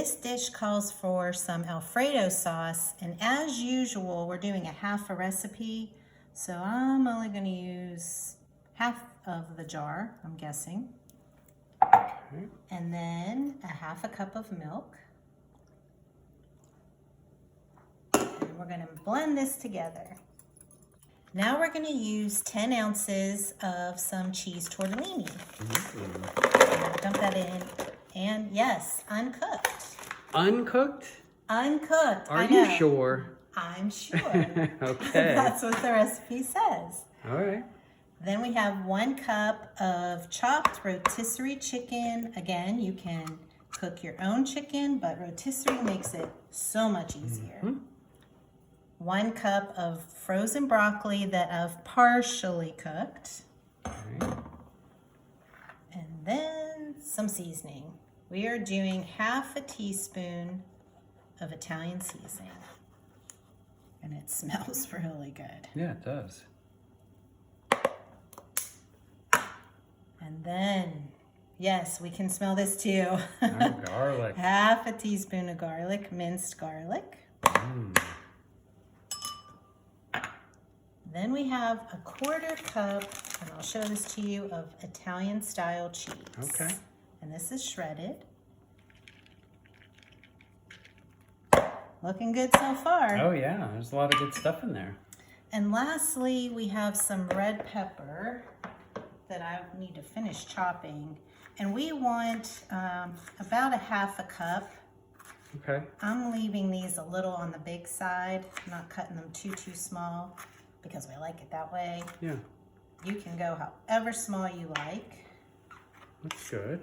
this dish calls for some Alfredo sauce, and as usual, we're doing a half a recipe, so I'm only going to use half of the jar, I'm guessing. Okay. And then a half a cup of milk. And we're going to blend this together. Now we're going to use 10 ounces of some cheese tortellini. Dump that in. And yes, uncooked. Uncooked? Uncooked. Are you sure? I'm sure. Okay. That's what the recipe says. All right. Then we have 1 cup of chopped rotisserie chicken. Again, you can cook your own chicken, but rotisserie makes it so much easier. 1 cup of frozen broccoli that I've partially cooked. Okay. And then some seasoning. We are doing half a teaspoon of Italian seasoning. And it smells really good. Yeah, it does. And then, yes, we can smell this too. Oh, garlic. Half a teaspoon of garlic, minced garlic. Then we have a 1/4 cup, and I'll show this to you, of Italian style cheese. Okay. And this is shredded. Looking good so far. Oh yeah, there's a lot of good stuff in there. And lastly, we have some red pepper that I need to finish chopping. And we want about a half a cup. Okay. I'm leaving these a little on the big side, not cutting them too small because we like it that way. Yeah. You can go however small you like. That's good.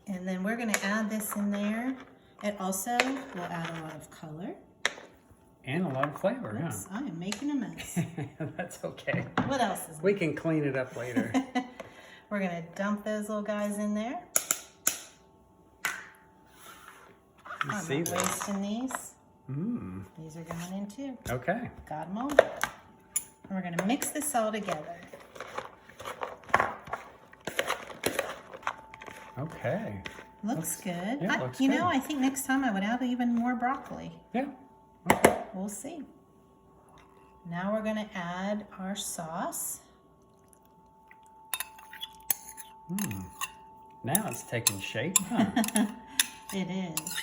And then we're gonna add this in there. It also will add a lot of color. And a lot of flavor, Oops, I am making a mess. yeah. That's okay. What else is We can clean it up later. We're gonna dump those little guys in there. I'm not See this? wasting these. Mmm. These are going in too. Okay. Got them all. And we're gonna mix this all together. Okay. Looks good. Yeah, looks you good. know, I think next time I would add even more broccoli. Yeah. Okay. We'll see. Now we're gonna add our sauce. Now it's taking shape, huh? It is.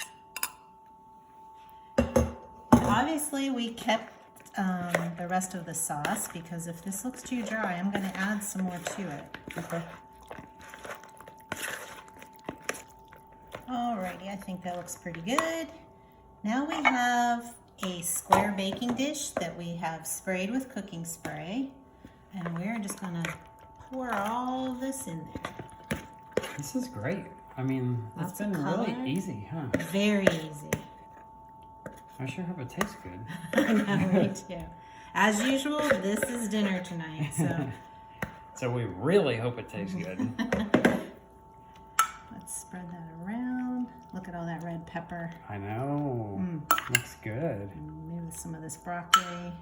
And obviously, we kept the rest of the sauce because if this looks too dry, I'm gonna add some more to it. Okay. Alrighty, I think that looks pretty good. Now we have a square baking dish that we have sprayed with cooking spray. And we're just gonna pour all of this in there. This is great. I mean, it's been really easy, huh? Very easy. I sure hope it tastes good. I know, me too. As usual, this is dinner tonight, so. So we really hope it tastes good. Let's spread that around. Look at all that red pepper. I know. Looks good. Maybe some of this broccoli.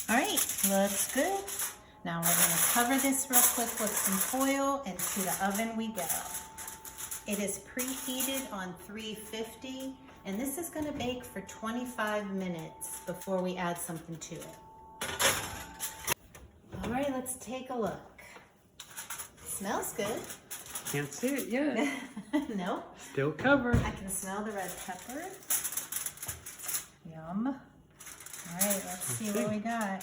All right, looks good. Now we're gonna cover this real quick with some foil, and to the oven we go. It is preheated on 350, and this is gonna bake for 25 minutes before we add something to it. All right, let's take a look. Smells good. Can't see it yet. No, Still covered. I can smell the red pepper. Yum. All right, let's see what we got.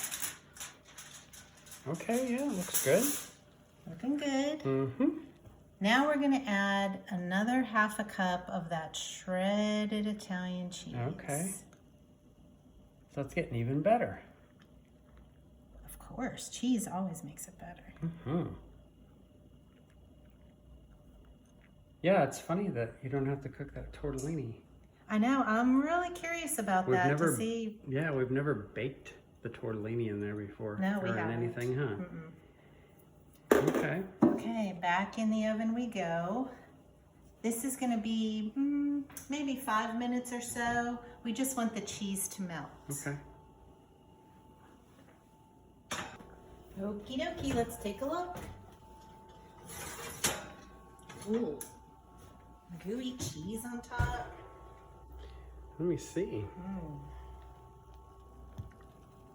Okay, yeah, looks good. Looking good. Mm-hmm. Now we're gonna add another half a cup of that shredded Italian cheese. Okay. So it's getting even better. Of course, cheese always makes it better. Mm-hmm. Yeah, it's funny that you don't have to cook that tortellini. I know, I'm really curious about that to see. Yeah, we've never baked the tortellini in there before. No, we or in haven't. anything, huh? Okay. Okay, back in the oven we go. This is gonna be maybe 5 minutes or so. We just want the cheese to melt. Okay. Okie dokie, let's take a look. Ooh, gooey cheese on top. Let me see.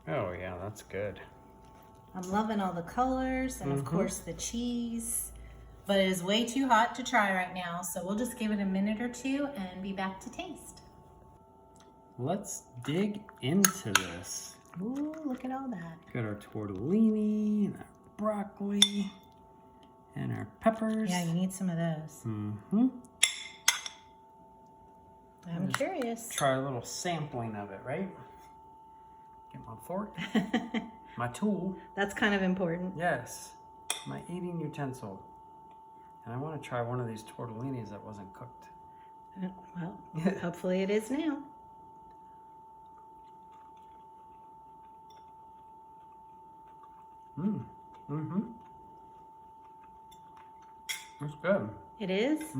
Oh yeah, that's good. I'm loving all the colors and of course the cheese, but it is way too hot to try right now. So we'll just give it a minute or two and be back to taste. Let's dig into this. Ooh, look at all that. Got our tortellini and our broccoli and our peppers. Yeah, you need some of those. I'm curious. Try a little sampling of it, right? Get my fork, my tool. That's kind of important. Yes, my eating utensil. And I want to try one of these tortellinis that wasn't cooked. Well, hopefully it is now. It's good. It is?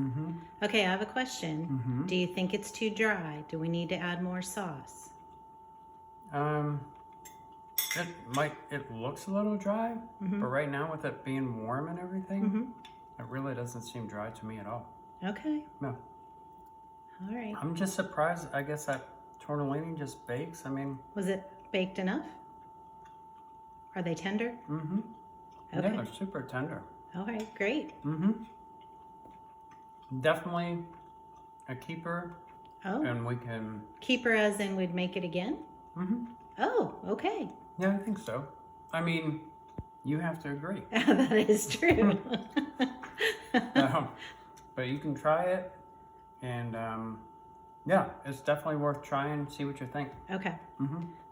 Okay, I have a question. Do you think it's too dry? Do we need to add more sauce? It looks a little dry, but right now with it being warm and everything, it really doesn't seem dry to me at all. Okay. No. All right. I'm just surprised, I guess that tortellini just bakes. I mean. Was it baked enough? Are they tender? Okay. Yeah, they're super tender. All right, great. Definitely a keeper. Oh. And we can. Keeper as in we'd make it again? Oh, okay. Yeah, I think so. I mean, you have to agree. That is true. But you can try it, and yeah, it's definitely worth trying. See what you think. Okay.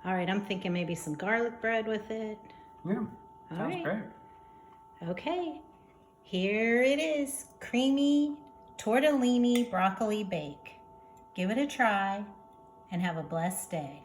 All right, I'm thinking maybe some garlic bread with it. Yeah, sounds great. Okay, here it is, creamy tortellini broccoli bake. Give it a try and have a blessed day.